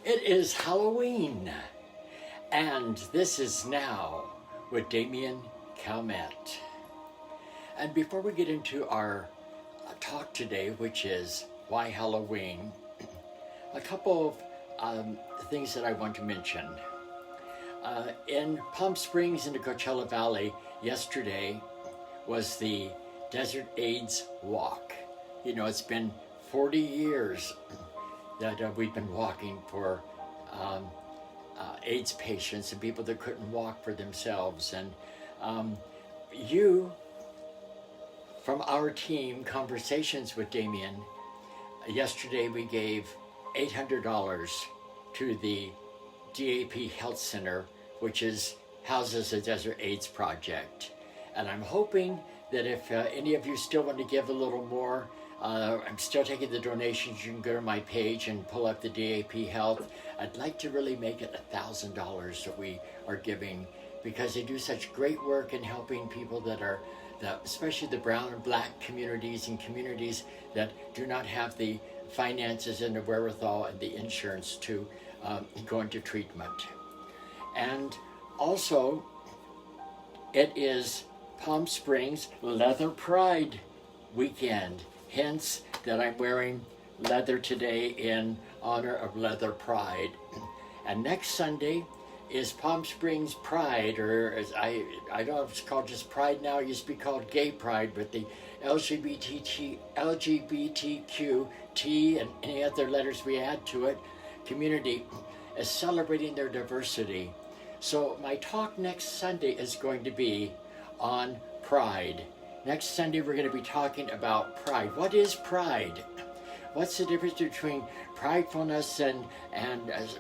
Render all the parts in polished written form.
It is Halloween, and this is Now with Damien Calmet. And before we get into our talk today, which is why Halloween, a couple of things that I want to mention. In Palm Springs in the Coachella Valley yesterday was the Desert AIDS Walk. You know, it's been 40 years that we've been walking for AIDS patients and people that couldn't walk for themselves. And you, from our team, Conversations with Damien, yesterday we gave $800 to the DAP Health Center, which houses the Desert AIDS Project. And I'm hoping that if any of you still want to give a little more, I'm still taking the donations. You can go to my page and pull up the DAP Health. I'd like to really make it $1,000 that we are giving, because they do such great work in helping people that are, especially the brown and black communities and communities that do not have the finances and the wherewithal and the insurance to go into treatment. And also, it is Palm Springs Leather Pride weekend. Hence that I'm wearing leather today in honor of Leather Pride. And next Sunday is Palm Springs Pride, or as I don't know if it's called just Pride now, it used to be called Gay Pride, but the LGBTQ, T, and any other letters we add to it, community is celebrating their diversity. So my talk next Sunday is going to be on Pride. Next Sunday, we're going to be talking about pride. What is pride? What's the difference between pridefulness and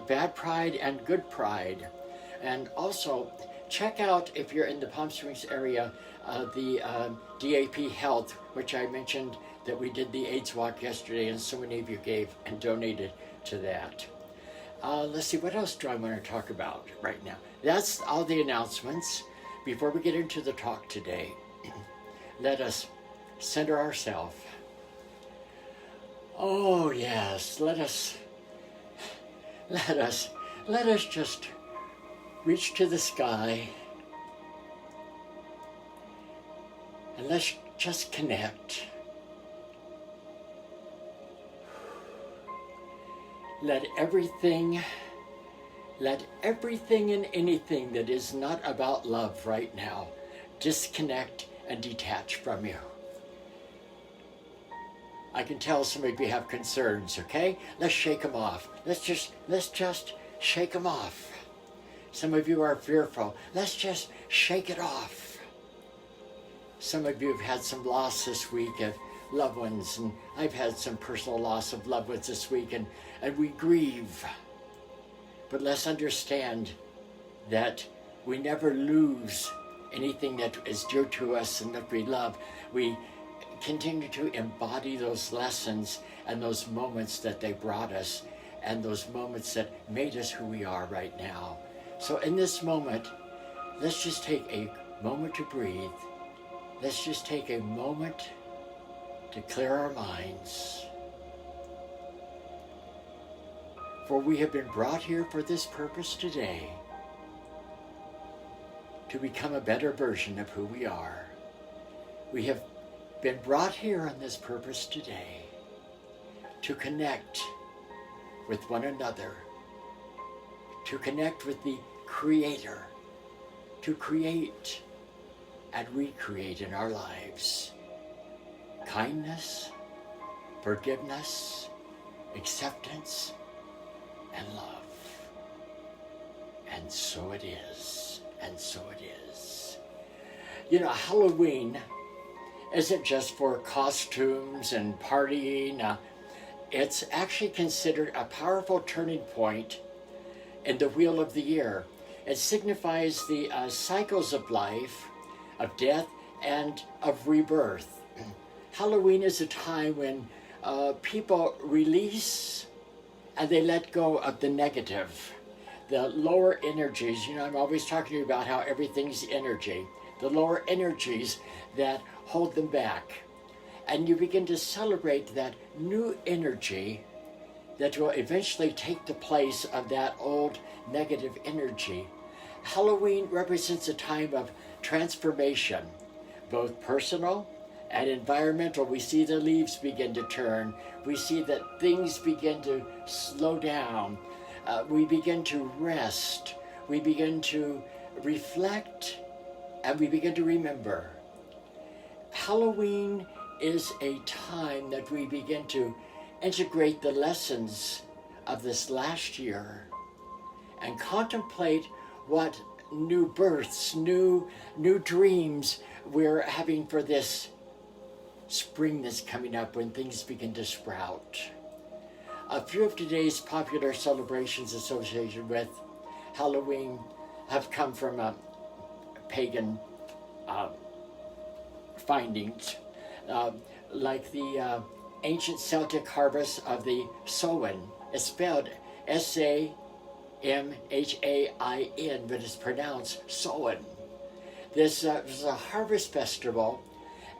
bad pride and good pride? And also, check out, if you're in the Palm Springs area, the DAP Health, which I mentioned that we did the AIDS Walk yesterday, and so many of you gave and donated to that. Let's see, what else do I want to talk about right now? That's all the announcements. Before we get into the talk today, let us center ourselves. Oh yes, let us just reach to the sky and let's just connect. Let everything and anything that is not about love right now disconnect and detach from you. I can tell some of you have concerns, okay? Let's shake them off. Let's just shake them off. Some of you are fearful. Let's just shake it off. Some of you have had some loss this week of loved ones, and I've had some personal loss of loved ones this week, and we grieve. But let's understand that we never lose anything that is dear to us and that we love. We continue to embody those lessons and those moments that they brought us and those moments that made us who we are right now. So in this moment, let's just take a moment to breathe. Let's just take a moment to clear our minds. For we have been brought here for this purpose today, to become a better version of who we are. We have been brought here on this purpose today to connect with one another, to connect with the Creator, to create and recreate in our lives kindness, forgiveness, acceptance, and love. And so it is. And so it is. You know, Halloween isn't just for costumes and partying. It's actually considered a powerful turning point in the wheel of the year. It signifies the cycles of life, of death, and of rebirth. Halloween is a time when people release and they let go of the negative. The lower energies, you know, I'm always talking to you about how everything's energy. The lower energies that hold them back. And you begin to celebrate that new energy that will eventually take the place of that old negative energy. Halloween represents a time of transformation, both personal and environmental. We see the leaves begin to turn. We see that things begin to slow down. We begin to rest. We begin to reflect, and we begin to remember. Halloween is a time that we begin to integrate the lessons of this last year and contemplate what new births, new dreams we're having for this spring that's coming up when things begin to sprout. A few of today's popular celebrations associated with Halloween have come from pagan findings, like the ancient Celtic harvest of the Samhain. It's spelled Samhain, but it's pronounced Samhain. This was a harvest festival,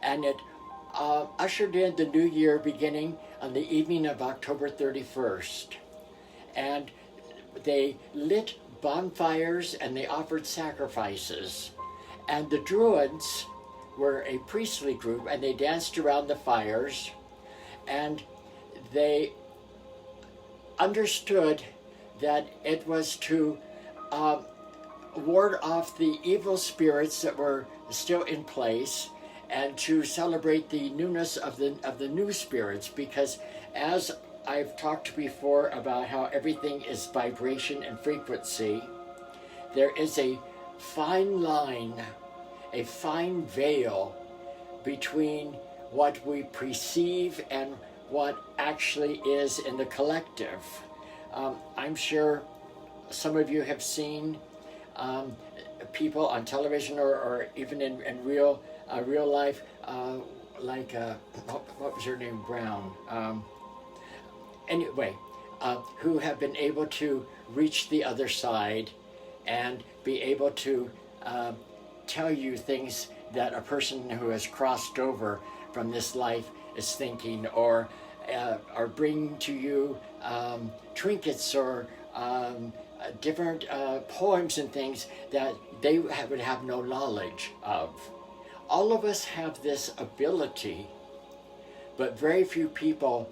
and it ushered in the new year beginning on the evening of October 31st. And they lit bonfires and they offered sacrifices. And the Druids were a priestly group, and they danced around the fires, and they understood that it was to ward off the evil spirits that were still in place, and to celebrate the newness of the new spirits, because as I've talked before about how everything is vibration and frequency, there is a fine line, a fine veil between what we perceive and what actually is in the collective. I'm sure some of you have seen people on television or even in real life, like what was her name, Brown? Anyway, who have been able to reach the other side and be able to tell you things that a person who has crossed over from this life is thinking, or bring to you trinkets or different poems and things that they would have no knowledge of. All of us have this ability, but very few people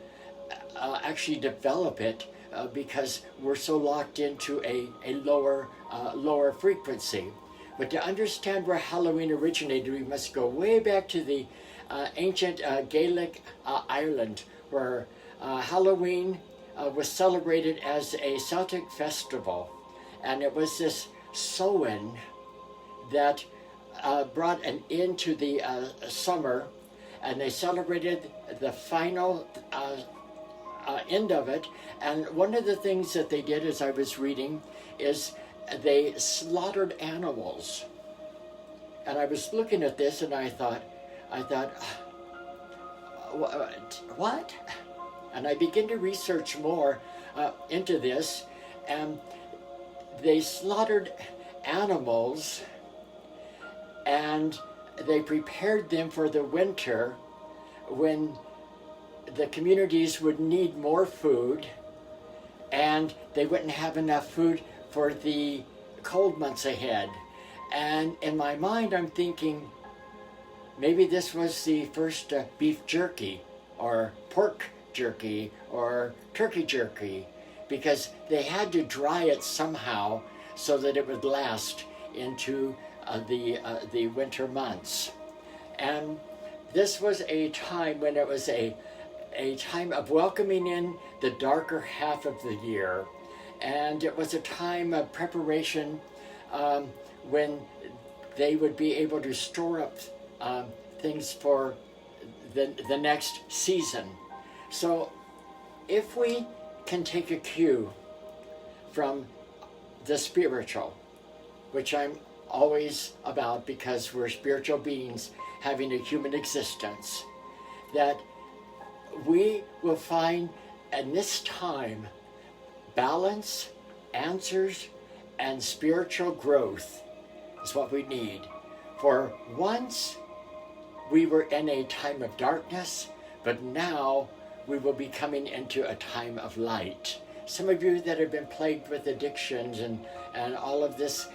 actually develop it because we're so locked into a lower frequency. But to understand where Halloween originated, we must go way back to the ancient Gaelic Ireland, where Halloween was celebrated as a Celtic festival. And it was this Samhain that brought an end to the summer, and they celebrated the final end of it. And one of the things that they did, as I was reading, is they slaughtered animals. And I was looking at this and I thought, what? And I began to research more into this, and they slaughtered animals and they prepared them for the winter when the communities would need more food and they wouldn't have enough food for the cold months ahead. And in my mind, I'm thinking, maybe this was the first beef jerky or pork jerky or turkey jerky, because they had to dry it somehow so that it would last into the winter months. And this was a time when it was a time of welcoming in the darker half of the year. And it was a time of preparation when they would be able to store up things for the next season. So if we can take a cue from the spiritual, which I'm always about because we're spiritual beings having a human existence, that we will find in this time balance, answers, and spiritual growth is what we need. For once we were in a time of darkness, but now we will be coming into a time of light. Some of you that have been plagued with addictions and all of this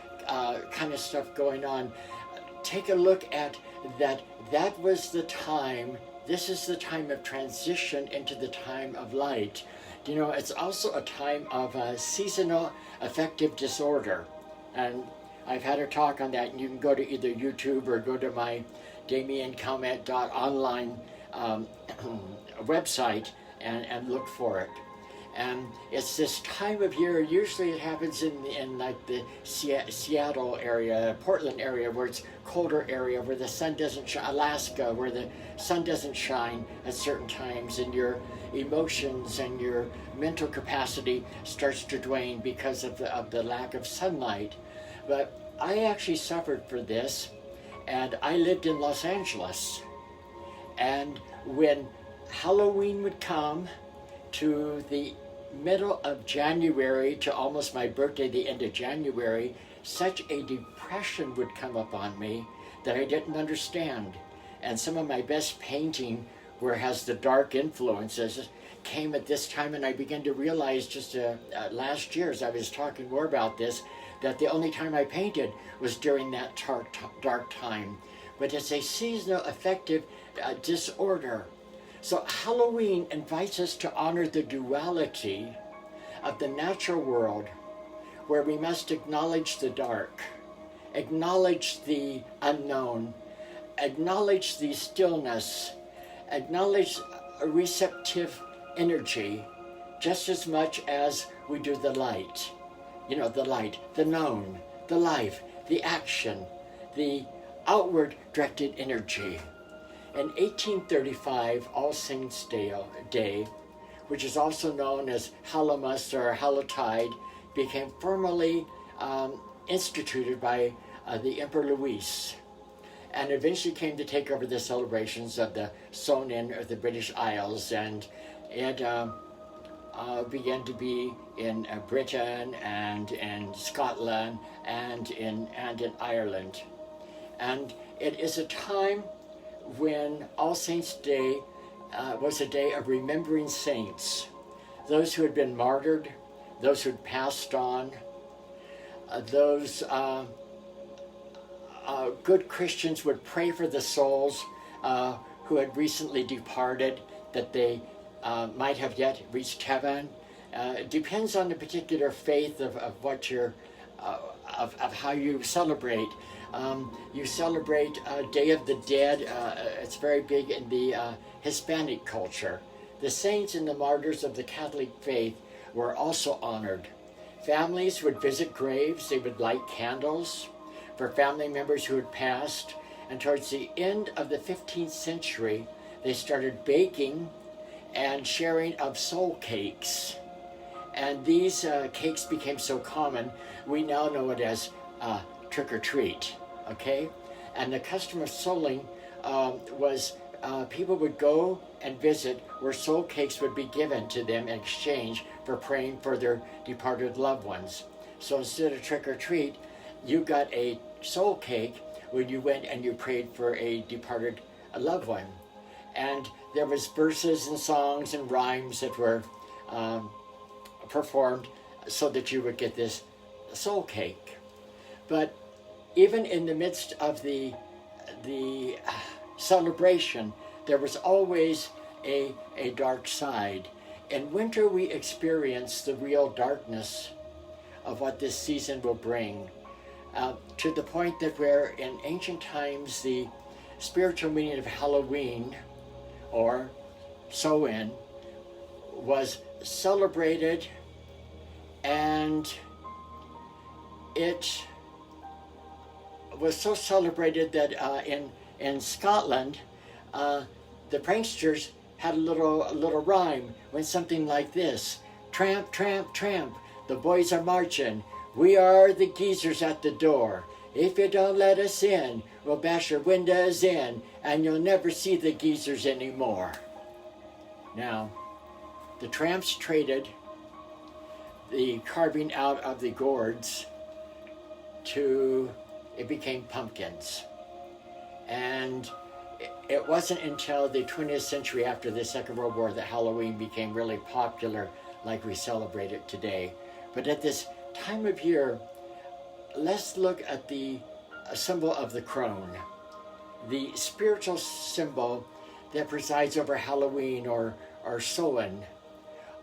kind of stuff going on, take a look at that. That was the time. This is the time of transition into the time of light. You know, it's also a time of seasonal affective disorder. And I've had a talk on that, and you can go to either YouTube or go to my DamienCalment.online website and look for it. And it's this time of year. Usually it happens in like the Seattle area, Portland area, where it's colder area, where the sun doesn't shine, Alaska, where the sun doesn't shine at certain times, and your emotions and your mental capacity starts to wane because of the lack of sunlight. But I actually suffered for this, and I lived in Los Angeles. And when Halloween would come, to the middle of January, to almost my birthday, the end of January, such a depression would come upon me that I didn't understand. And some of my best painting, where it has the dark influences, came at this time, and I began to realize just last year, as I was talking more about this, that the only time I painted was during that dark time. But it's a seasonal affective disorder. So Halloween invites us to honor the duality of the natural world, where we must acknowledge the dark, acknowledge the unknown, acknowledge the stillness, acknowledge a receptive energy, just as much as we do the light. You know, the light, the known, the life, the action, the outward directed energy. In 1835, All Saints' Day, which is also known as Hallowmas or Hallowtide, became formally instituted by the Emperor Louis, and eventually came to take over the celebrations of the Sonin or the British Isles, and it began to be in Britain and in Scotland and in Ireland. And it is a time when All Saints' Day was a day of remembering saints, those who had been martyred, those who had passed on, those good Christians would pray for the souls who had recently departed, that they might have yet reached heaven. It depends on the particular faith of what you're, of how you celebrate. You celebrate Day of the Dead. It's very big in the Hispanic culture. The saints and the martyrs of the Catholic faith were also honored. Families would visit graves. They would light candles for family members who had passed. And towards the end of the 15th century, they started baking and sharing of soul cakes. And these cakes became so common, we now know it as trick or treat. Okay, and the custom of souling was people would go and visit where soul cakes would be given to them in exchange for praying for their departed loved ones. So instead of trick or treat, you got a soul cake when you went and you prayed for a departed loved one. And there was verses and songs and rhymes that were performed so that you would get this soul cake. But even in the midst of the celebration, there was always a dark side. In winter, we experience the real darkness of what this season will bring, to the point that where in ancient times the spiritual meaning of Halloween, or Samhain, was celebrated, and it was so celebrated that in Scotland, the pranksters had a little rhyme, went something like this: tramp, tramp, tramp, the boys are marching, we are the geezers at the door. If you don't let us in, we'll bash your windows in, and you'll never see the geezers anymore. Now, the tramps traded the carving out of the gourds it became pumpkins. And it wasn't until the 20th century after the Second World War that Halloween became really popular like we celebrate it today. But at this time of year, let's look at the symbol of the crone, the spiritual symbol that presides over Halloween or Samhain.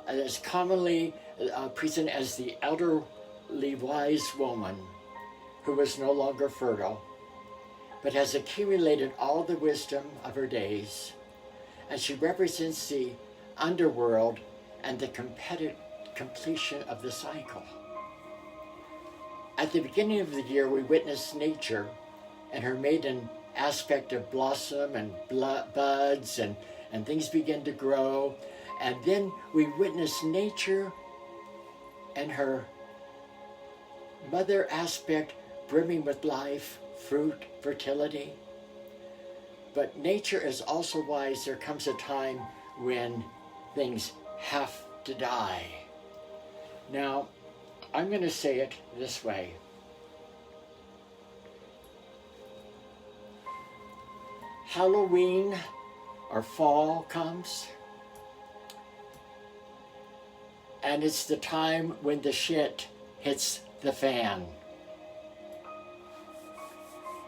It's commonly presented as the elderly wise woman who was no longer fertile, but has accumulated all the wisdom of her days, and she represents the underworld and the completion of the cycle. At the beginning of the year, we witness nature and her maiden aspect of blossom and buds, and things begin to grow. And then we witness nature and her mother aspect brimming with life, fruit, fertility. But nature is also wise. There comes a time when things have to die. Now, I'm going to say it this way. Halloween or fall comes, and it's the time when the shit hits the fan.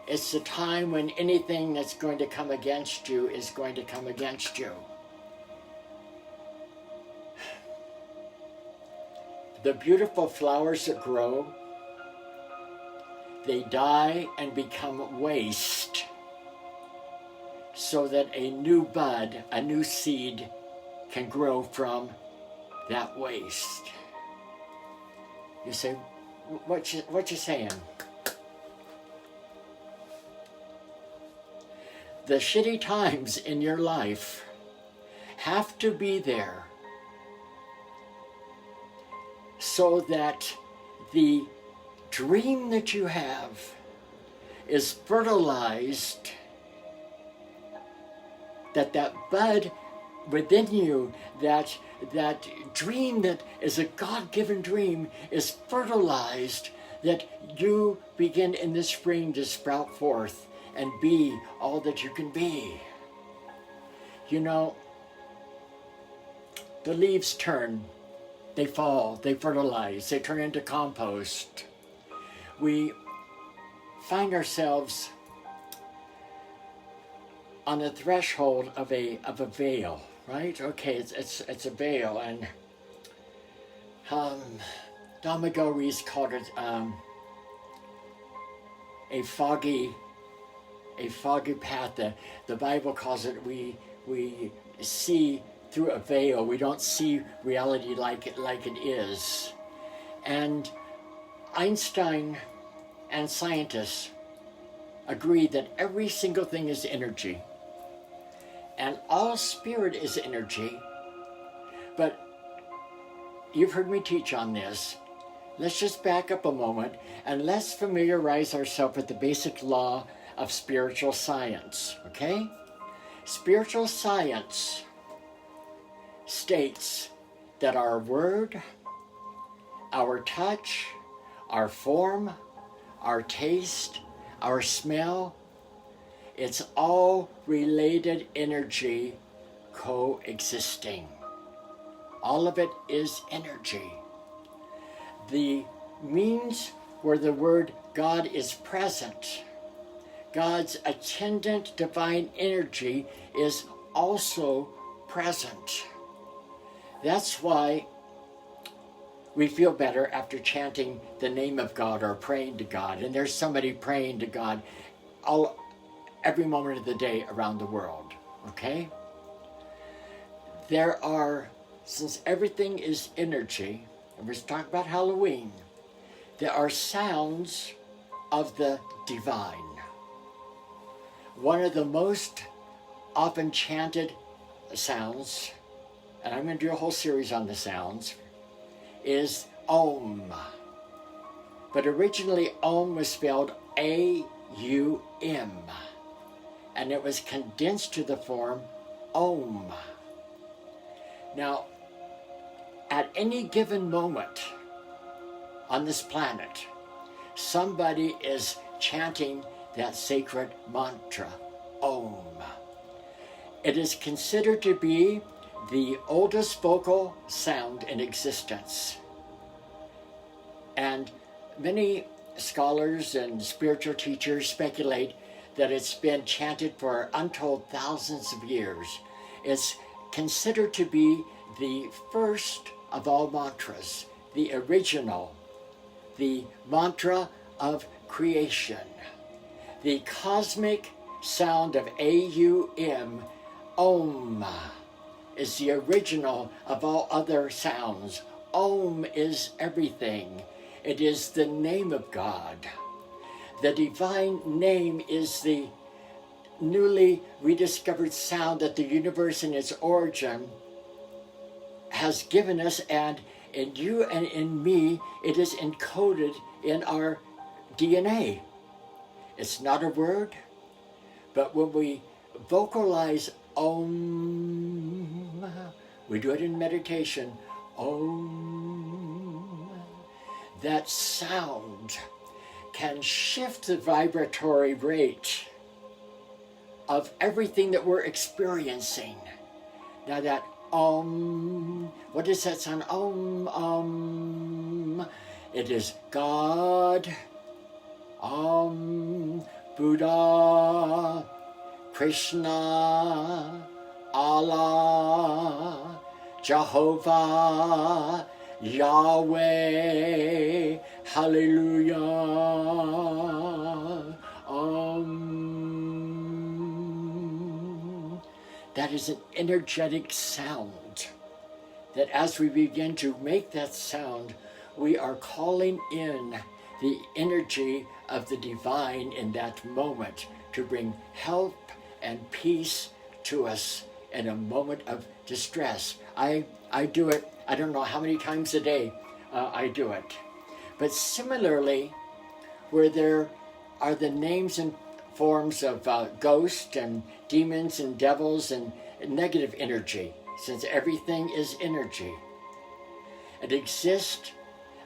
It's the time when anything that's going to come against you is going to come against you. The beautiful flowers that grow, they die and become waste, so that a new bud, a new seed can grow from that waste. You say, what you saying? The shitty times in your life have to be there so that the dream that you have is fertilized, that bud within you, that dream that is a God-given dream is fertilized, that you begin in the spring to sprout forth and be all that you can be. You know, the leaves turn, they fall, they fertilize, they turn into compost. We find ourselves on the threshold of a veil, right? Okay, it's a veil, and Don Miguel Ruiz called it a foggy path. The Bible calls it we see through a veil. We don't see reality like it is. And Einstein and scientists agree that every single thing is energy. And all spirit is energy. But you've heard me teach on this. Let's just back up a moment and let's familiarize ourselves with the basic law of spiritual science, okay? Spiritual science states that our word, our touch, our form, our taste, our smell, it's all related energy coexisting. All of it is energy. The means where the word God is present, God's attendant divine energy is also present. That's why we feel better after chanting the name of God or praying to God. And there's somebody praying to God every moment of the day around the world, okay? There are, since everything is energy, and we're talking about Halloween, there are sounds of the divine. One of the most often chanted sounds, and I'm going to do a whole series on the sounds, is Om. But originally Om was spelled A-U-M, and it was condensed to the form Om. Now, at any given moment on this planet, somebody is chanting that sacred mantra, Om. It is considered to be the oldest vocal sound in existence. And many scholars and spiritual teachers speculate that it's been chanted for untold thousands of years. It's considered to be the first of all mantras, the original, the mantra of creation, the cosmic sound of Aum, Om, is the original of all other sounds. Om is everything. It is the name of God. The divine name is the newly rediscovered sound that the universe in its origin has given us, and in you and in me, it is encoded in our DNA. It's not a word, but when we vocalize Om, we do it in meditation, Om, that sound can shift the vibratory rate of everything that we're experiencing. Now that what is that sound? It is God, Buddha, Krishna, Allah, Jehovah, Yahweh, Hallelujah, That is an energetic sound, that as we begin to make that sound, we are calling in the energy of the divine in that moment to bring help and peace to us in a moment of distress. I do it, I don't know how many times a day I do it. But similarly, where there are the names and forms of ghosts and demons and devils and negative energy, since everything is energy. It exists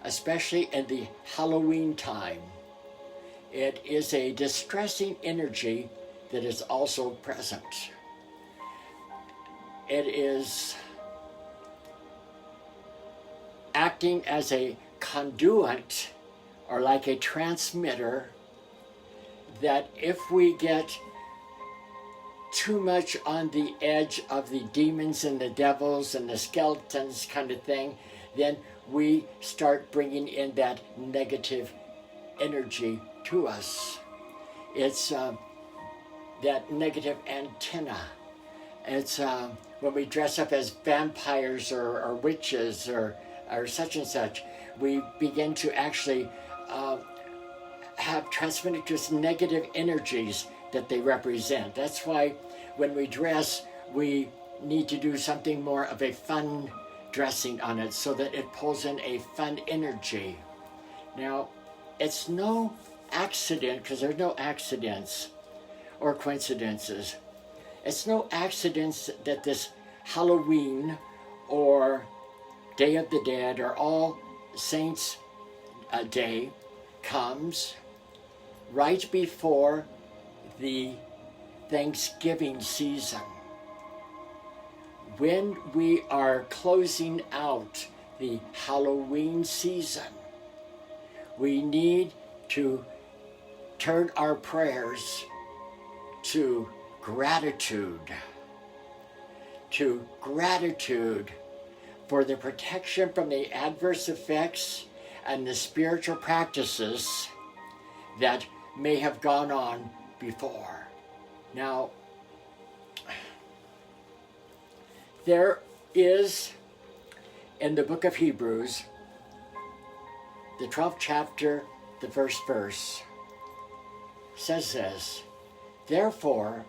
especially in the Halloween time. It is a distressing energy that is also present. It is acting as a conduit or like a transmitter, that if we get too much on the edge of the demons and the devils and the skeletons kind of thing, then we start bringing in that negative energy to us. It's that negative antenna. It's when we dress up as vampires or witches or such and such, we begin to actually have transmitted to us negative energies that they represent. That's why when we dress, we need to do something more of a fun dressing on it so that it pulls in a fun energy. Now, it's no accident, because there's no accidents or coincidences. It's no accidents that this Halloween or Day of the Dead or All Saints Day comes right before the Thanksgiving season. When we are closing out the Halloween season, we need to turn our prayers to gratitude for the protection from the adverse effects and the spiritual practices that may have gone on before. Now, there is in the book of Hebrews, the 12th chapter, the first verse, says this: "Therefore,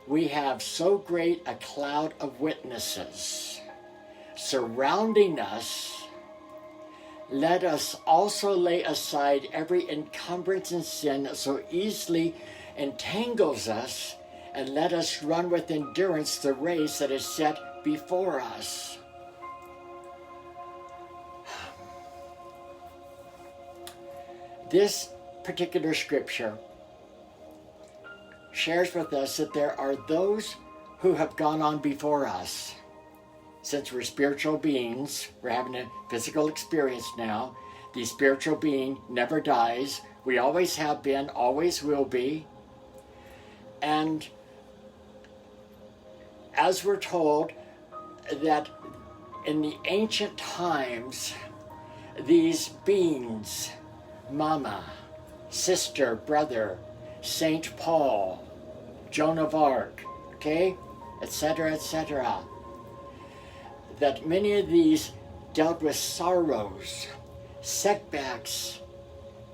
we have so great a cloud of witnesses surrounding us. Let us also lay aside every encumbrance and sin that so easily entangles us, and let us run with endurance the race that is set before us." This particular scripture shares with us that there are those who have gone on before us. Since we're spiritual beings, we're having a physical experience now. The spiritual being never dies. We always have been, always will be. And as we're told that in the ancient times, these beings, Mama, Sister, Brother, Saint Paul, Joan of Arc, okay, etc., that many of these dealt with sorrows, setbacks,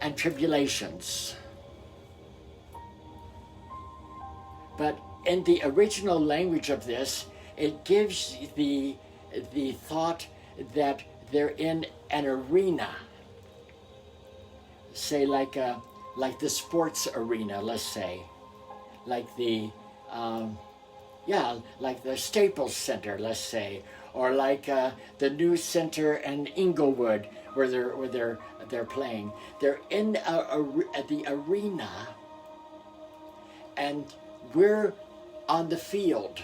and tribulations. But in the original language of this, it gives the thought that they're in an arena, say like the sports arena, let's say, like the like the Staples Center, let's say, or like the New Center in Inglewood, where they're playing. They're in the arena, and we're on the field.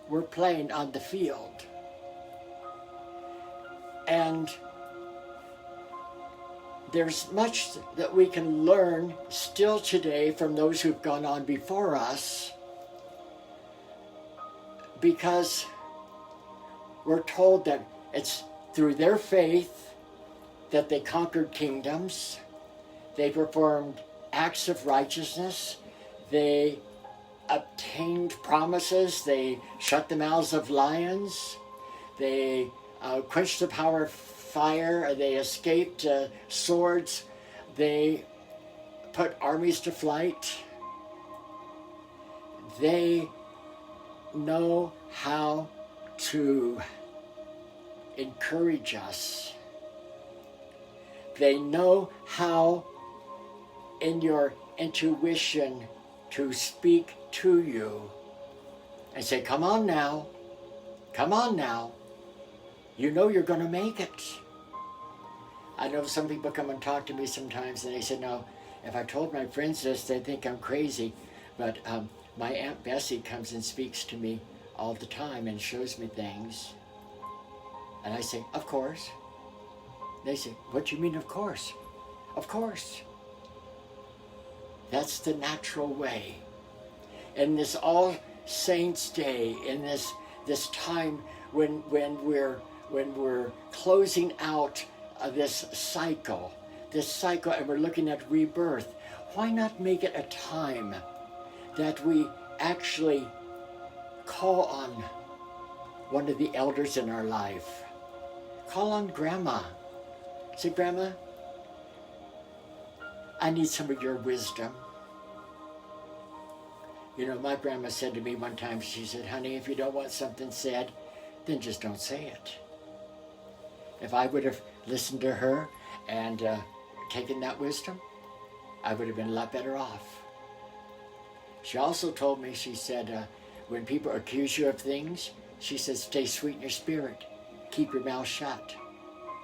We're playing on the field. And there's much that we can learn still today from those who've gone on before us, because we're told that it's through their faith that they conquered kingdoms, they performed acts of righteousness, they obtained promises, they shut the mouths of lions, they quenched the power of fire, they escaped swords, they put armies to flight. They know how to encourage us. They know how, in your intuition, to speak to you and say, come on now, you know you're going to make it. I know some people come and talk to me sometimes and they say, no, if I told my friends this, they'd think I'm crazy. But my Aunt Bessie comes and speaks to me all the time and shows me things. And I say, of course. They say, what do you mean, of course? Of course. That's the natural way. In this All Saints Day, in this time when we're closing out this cycle, and we're looking at rebirth, why not make it a time that we actually call on one of the elders in our life? Call on Grandma. Say, Grandma, I need some of your wisdom. You know, my grandma said to me one time, she said, honey, if you don't want something said, then just don't say it. If I would have listened to her and taken that wisdom, I would have been a lot better off. She also told me, she said, when people accuse you of things, she says, stay sweet in your spirit. Keep your mouth shut.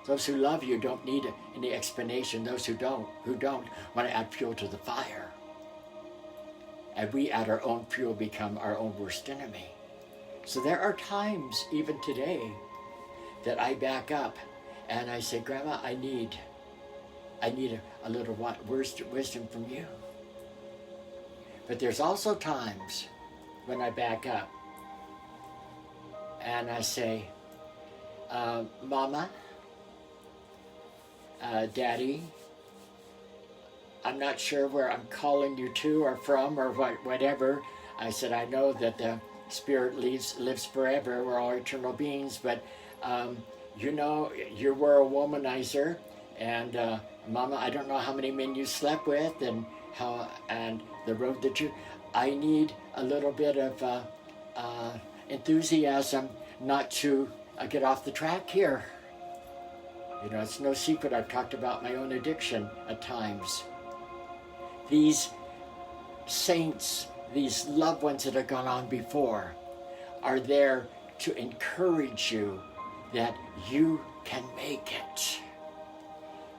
Those who love you don't need any explanation. Those who don't want to add fuel to the fire. And we add our own fuel, become our own worst enemy. So there are times, even today, that I back up and I say, Grandma, I need a little wisdom from you. But there's also times when I back up and I say, Mama, Daddy, I'm not sure where I'm calling you to or from or whatever. I said, I know that the Spirit lives forever. We're all eternal beings, but you know, you were a womanizer, and Mama, I don't know how many men you slept with and the road that you. I need a little bit of enthusiasm not to get off the track here. You know, it's no secret I've talked about my own addiction at times. These saints, these loved ones that have gone on before, are there to encourage you that you can make it.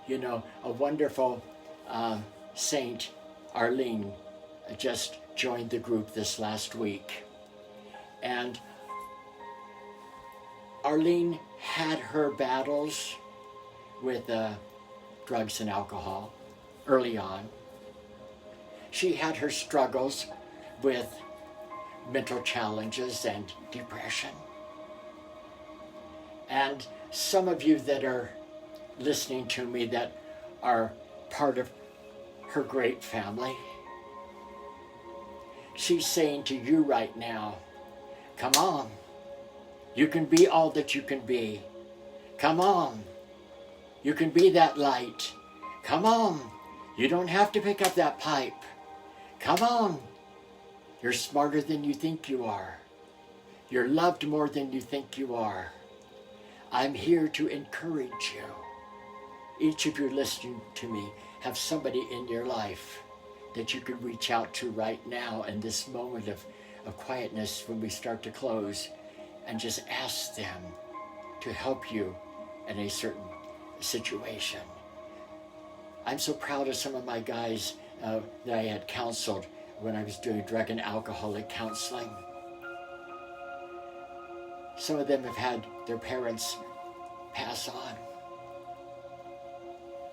You know, a wonderful Saint Arlene just joined the group this last week. And Arlene had her battles with drugs and alcohol early on. She had her struggles with mental challenges and depression. And some of you that are listening to me that are part of her great family, she's saying to you right now, come on, you can be all that you can be. Come on, you can be that light. Come on, you don't have to pick up that pipe. Come on, you're smarter than you think you are. You're loved more than you think you are. I'm here to encourage you. Each of you listening to me have somebody in your life that you could reach out to right now in this moment of quietness when we start to close, and just ask them to help you in a certain situation. I'm so proud of some of my guys that I had counseled when I was doing drug and alcoholic counseling. Some of them have had their parents pass on.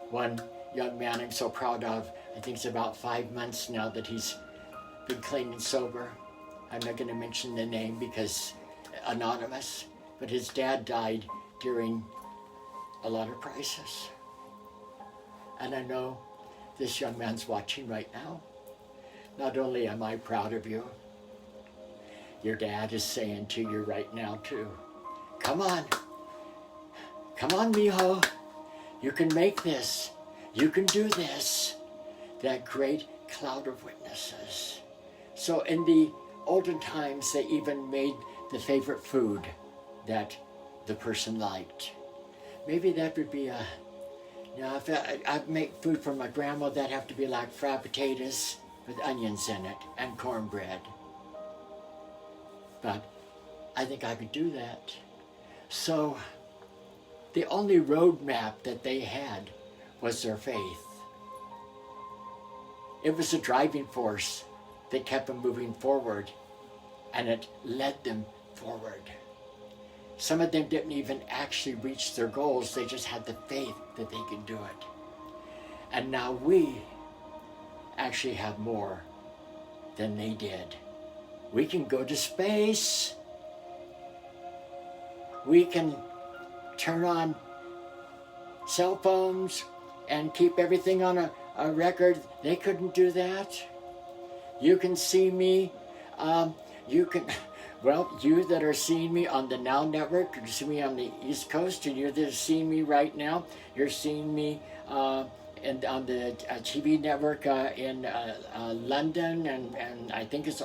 One young man I'm so proud of, I think it's about 5 months now that he's been clean and sober. I'm not going to mention the name because anonymous, but his dad died during a lot of crisis. And I know this young man's watching right now. Not only am I proud of you, your dad is saying to you right now too, come on, mijo, you can make this, you can do this. That great cloud of witnesses. So in the olden times, they even made the favorite food that the person liked. Maybe that would be if I make food for my grandma, that'd have to be like fried potatoes with onions in it and cornbread. But I think I could do that. So the only roadmap that they had was their faith. It was a driving force that kept them moving forward, and it led them forward. Some of them didn't even actually reach their goals. They just had the faith that they could do it. And now we actually have more than they did. We can go to space. We can turn on cell phones and keep everything on a record. They couldn't do that. You can see me. You that are seeing me on the Now Network, you see me on the East Coast, and you're there seeing me right now. You're seeing me on the TV network in London, and I think it's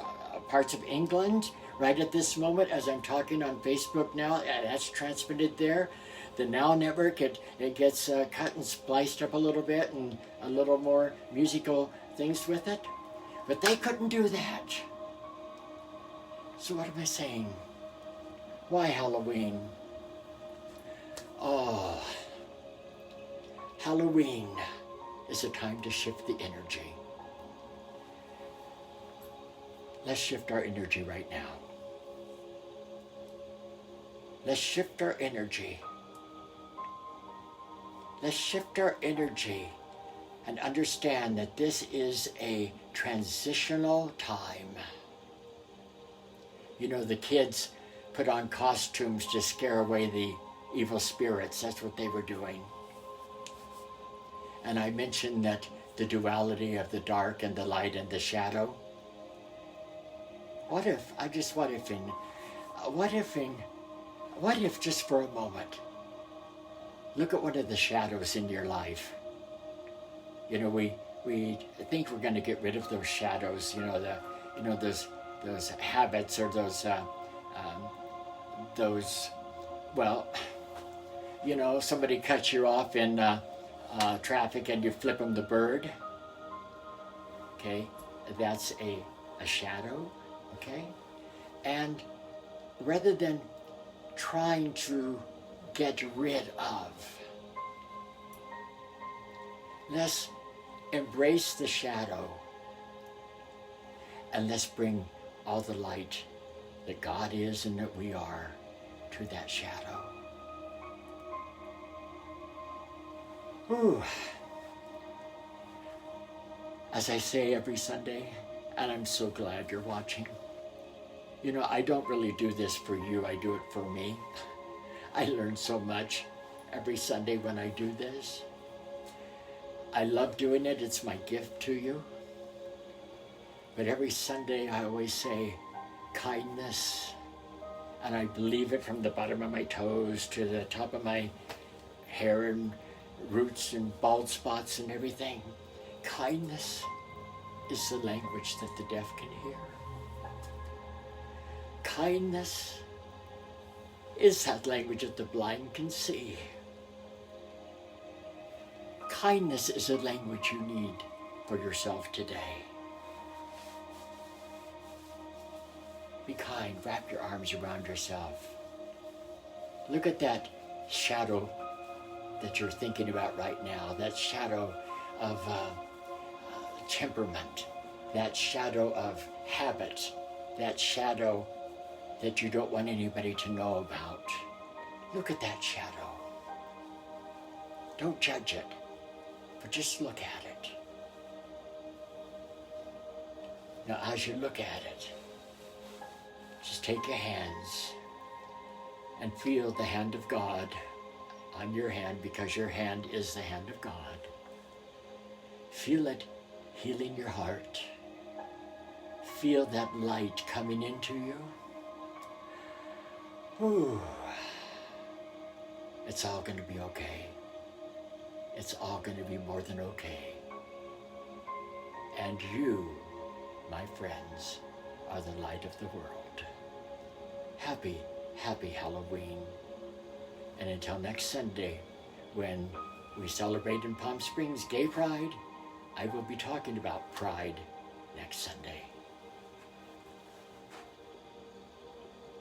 parts of England right at this moment as I'm talking on Facebook now. That's transmitted there. The Now Network, it gets cut and spliced up a little bit and a little more musical things with it. But they couldn't do that. So what am I saying? Why Halloween? Oh, Halloween is a time to shift the energy. Let's shift our energy right now. Let's shift our energy. Let's shift our energy and understand that this is a transitional time. You know, the kids put on costumes to scare away the evil spirits. That's what they were doing. And I mentioned that the duality of the dark and the light and the shadow. What if just for a moment, look at one of the shadows in your life. You know, we think we're going to get rid of those shadows. Those habits or somebody cuts you off in traffic and you flip them the bird. Okay, that's a shadow. Okay, and rather than trying to get rid of, let's embrace the shadow and let's bring all the light that God is and that we are to that shadow. Ooh. As I say every Sunday, and I'm so glad you're watching, you know, I don't really do this for you, I do it for me. I learn so much every Sunday when I do this. I love doing it, it's my gift to you. But every Sunday I always say, kindness, and I believe it from the bottom of my toes to the top of my hair and roots and bald spots and everything. Kindness is the language that the deaf can hear. Kindness is that language that the blind can see. Kindness is a language you need for yourself today. Be kind, wrap your arms around yourself. Look at that shadow that you're thinking about right now, that shadow of temperament, that shadow of habit, that shadow that you don't want anybody to know about. Look at that shadow. Don't judge it, but just look at it. Now, as you look at it, just take your hands and feel the hand of God on your hand, because your hand is the hand of God. Feel it healing your heart. Feel that light coming into you. Ooh. It's all going to be okay. It's all going to be more than okay. And you, my friends, are the light of the world. Happy, happy Halloween. And until next Sunday, when we celebrate in Palm Springs Gay Pride, I will be talking about Pride next Sunday.